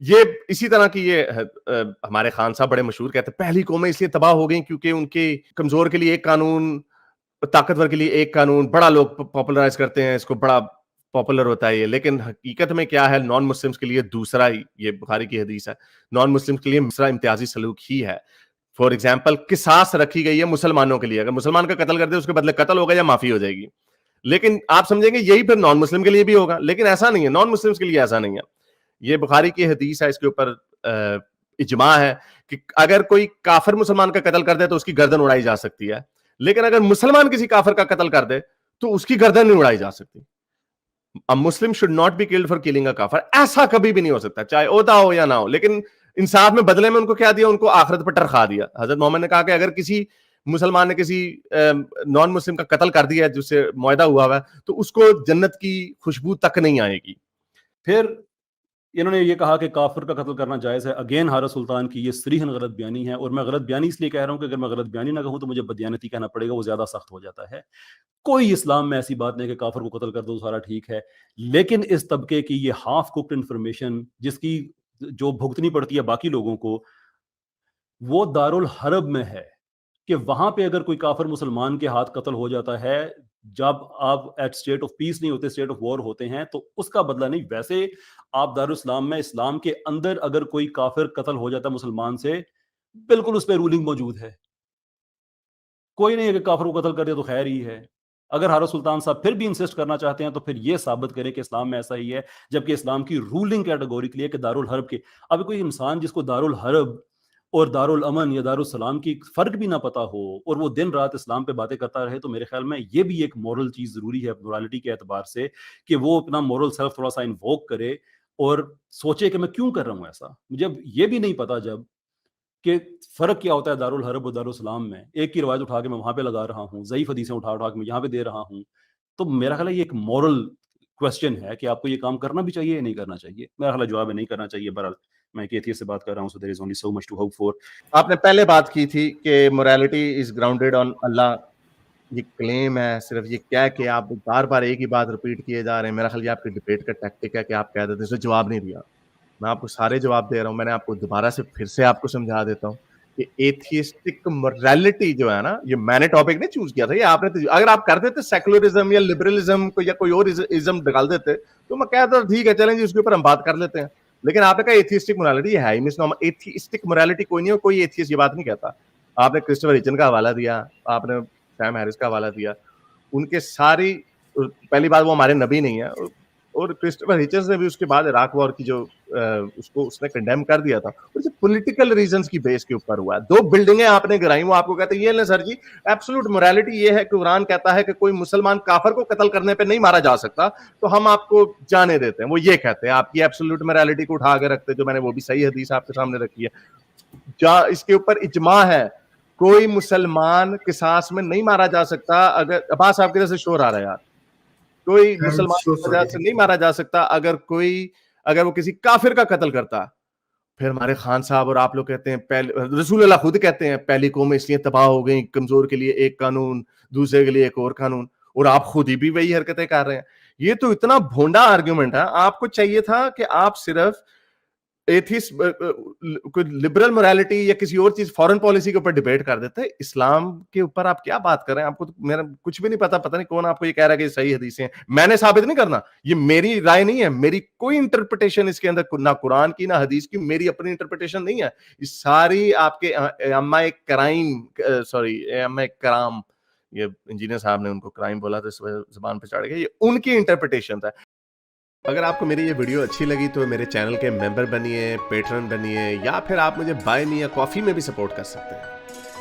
یہ اسی طرح کی ہمارے خان صاحب بڑے مشہور کہتے ہیں پہلی قومیں اس لیے تباہ ہو گئیں کیونکہ ان کے کمزور کے لیے ایک قانون، طاقتور کے لیے ایک قانون، بڑا لوگ پاپولرائز کرتے ہیں اس کو، بڑا پاپولر ہوتا ہے یہ، لیکن حقیقت میں کیا ہے، نان مسلمس کے لیے دوسرا ہی، یہ بخاری کی حدیث ہے، نان مسلمس کے لیے دوسرا امتیازی سلوک ہی ہے. فار ایگزامپل قصاص رکھی گئی ہے مسلمانوں کے لیے، اگر مسلمان کا قتل کر دے اس کے بدلے قتل ہوگا یا معافی ہو جائے گی، لیکن آپ سمجھیں گے یہی پھر نان مسلم کے لیے بھی ہوگا، لیکن ایسا نہیں ہے، نان مسلمس کے لیے ایسا نہیں ہے. یہ بخاری کی حدیث ہے، اس کے اوپر اجماع ہے کہ اگر کوئی کافر مسلمان کا قتل کر دے تو اس کی گردن اڑائی جا سکتی ہے، لیکن اگر مسلمان کسی کافر کا قتل کر دے تو اس کی گردن نہیں اڑائی جا سکتی. A Muslim should not be killed for killing a کافر، ایسا کبھی بھی نہیں ہو سکتا، چاہے عہدہ ہو یا نہ ہو. لیکن انصاف میں بدلے میں ان کو کیا دیا، ان کو آخرت پر ٹرخا دیا. حضرت محمد نے کہا کہ اگر کسی مسلمان نے کسی نان مسلم کا قتل کر دیا جس سے معاہدہ ہوا ہے تو اس کو جنت کی خوشبو تک نہیں آئے گی. پھر انہوں نے یہ کہا کہ کافر کا قتل کرنا جائز ہے. اگین حارث سلطان کی یہ صریحاً غلط بیانی ہے، اور میں غلط بیانی اس لیے کہہ رہا ہوں کہ اگر میں غلط بیانی نہ کہوں تو مجھے بدیانتی کہنا پڑے گا، وہ زیادہ سخت ہو جاتا ہے. کوئی اسلام میں ایسی بات نہیں کہ کافر کو قتل کر دو سارا ٹھیک ہے، لیکن اس طبقے کی یہ ہاف کوکڈ انفارمیشن جس کی جو بھگتنی پڑتی ہے باقی لوگوں کو، وہ دارالحرب میں ہے کہ وہاں پہ اگر کوئی کافر مسلمان کے ہاتھ قتل ہو جاتا ہے، جب آپ ایٹ اسٹیٹ آف پیس نہیں ہوتے، اسٹیٹ آف وار ہوتے ہیں، تو اس کا بدلہ نہیں. ویسے آپ دارالاسلام میں اسلام کے اندر اگر کوئی کافر قتل ہو جاتا ہے مسلمان سے، بالکل اس پہ رولنگ موجود ہے. کوئی نہیں ہے کہ کافر کو قتل کر دیا تو خیر ہی ہے. اگر حارث سلطان صاحب پھر بھی انسسٹ کرنا چاہتے ہیں تو پھر یہ ثابت کریں کہ اسلام میں ایسا ہی ہے، جبکہ اسلام کی رولنگ کیٹیگوری کے لیے کہ دارالحرب کے. اب کوئی انسان جس کو دارالحرب اور دارالامن یا دارالسلام کی فرق بھی نہ پتا ہو اور وہ دن رات اسلام پہ باتیں کرتا رہے، تو میرے خیال میں یہ بھی ایک مورل چیز ضروری ہے مورالٹی کے اعتبار سے کہ وہ اپنا مورل سیلف تھوڑا سا انووک کرے اور سوچے کہ میں کیوں کر رہا ہوں ایسا. مجھے یہ بھی نہیں پتا جب کہ فرق کیا ہوتا ہے دارالحرب اور دارالسلام میں. ایک کی روایت اٹھا کے میں وہاں پہ لگا رہا ہوں، ضعیف حدیثیں اٹھا کے میں یہاں پہ دے رہا ہوں. تو میرا خیال ہے یہ ایک مورل کوشچن ہے کہ آپ کو یہ کام کرنا بھی چاہیے یا نہیں کرنا چاہیے. میرا خیال جواب ہے نہیں کرنا چاہیے. بہرحال میں ایک ایتھیسٹ سے بات کر رہا ہوں، so there is only so much to hope for. آپ نے پہلے بات کی تھی کہ morality is grounded on اللہ، یہ کلیم ہے صرف یہ کہہ کے آپ بار بار ایک ہی بات ریپیٹ کیے جا رہے ہیں. میرا خیال یہ آپ کی ڈبیٹ کا ٹیکٹک ہے کہ آپ کہہ دیتے ہیں، اس نے جواب نہیں دیا. میں آپ کو سارے جواب دے رہا ہوں. میں نے آپ کو دوبارہ سے پھر سے آپ کو سمجھا دیتا ہوں کہ ایتھیسٹک morality جو ہے نا، یہ میں نے ٹاپک نہیں چوز کیا تھا، یہ آپ نے. اگر آپ کر دیتے سیکولرزم یا لبرلزم کو یا کوئی اور ازم ڈال دیتے تو میں کہتا ٹھیک ہے چلیں جی اس کے اوپر ہم بات کر لیتے ہیں. لیکن آپ نے کہا ایتھیسٹک morality ہے ہی نہیں. ایتھیسٹک morality کوئی نہیں ہو، کوئی ایتھیسٹ یہ بات نہیں کہتا. آپ نے کرسٹوفر ہچن کا حوالہ دیا، آپ نے سیم ہیرس کا حوالہ دیا. ان کے ساری، پہلی بات وہ ہمارے نبی نہیں ہے، اور کرسٹوفر ہچنز نے بھی اس کے بعد عراق وار کی جو اس کو اس نے کنڈیم کر دیا تھا، وہ پولیٹیکل ریزنز کی بیس کے اوپر ہوا ہے. 2 بلڈنگیں آپ نے گرائی، وہ آپ کو کہتے ہیں یہ لیں سر جی ایبسولوٹ morality یہ ہے کہ قرآن کہتا ہے کہ کوئی مسلمان کافر کو قتل کرنے پہ نہیں مارا جا سکتا، تو ہم آپ کو جانے دیتے ہیں. وہ یہ کہتے ہیں، آپ کی ایبسولوٹ morality کو اٹھا کے رکھتے، جو میں نے وہ بھی صحیح حدیث آپ کے سامنے رکھی ہے. اس کے اوپر اجماع ہے، کوئی مسلمان قصاص میں نہیں مارا جا سکتا. اگر عباس صاحب کی طرف سے شور آ رہا ہے یار، کوئی مسلمان کی وجہ سے نہیں مارا جا سکتا اگر وہ کسی کافر کا قتل کرتا. پھر ہمارے خان صاحب اور آپ لوگ کہتے ہیں، رسول اللہ خود کہتے ہیں پہلی قومیں اس لیے تباہ ہو گئیں، کمزور کے لیے ایک قانون، دوسرے کے لیے ایک اور قانون، اور آپ خود ہی بھی وہی حرکتیں کر رہے ہیں. یہ تو اتنا بھونڈا آرگیومنٹ ہے. آپ کو چاہیے تھا کہ آپ صرف ایتھیسٹ کوئی لبرل morality یا کسی اور چیز فورن پالیسی کے اوپر ڈیبیٹ کر دیتے. اسلام کے اوپر آپ کیا بات کر رہے ہیں؟ آپ کو میرا کچھ بھی نہیں پتا نہیں کون آپ کو یہ کہہ رہا ہے کہ صحیح حدیثیں ہیں. میں نے ثابت نہیں کرنا، یہ میری رائے نہیں ہے، میری کوئی انٹرپریٹیشن اس کے اندر نہ قرآن کی نہ حدیث کی، میری اپنی انٹرپریٹیشن نہیں ہے. یہ ساری آپ کے ائمہ کرام، یہ انجینئر صاحب نے ان کو کرائم بولا تو زبان پہ چڑھ گیا، یہ ان کی انٹرپریٹیشن ہے. اگر آپ کو میری یہ ویڈیو اچھی لگی تو میرے چینل کے ممبر بنیے، پیٹرن بنیے، یا پھر آپ مجھے بائی می یا کافی میں بھی سپورٹ کر سکتے ہیں.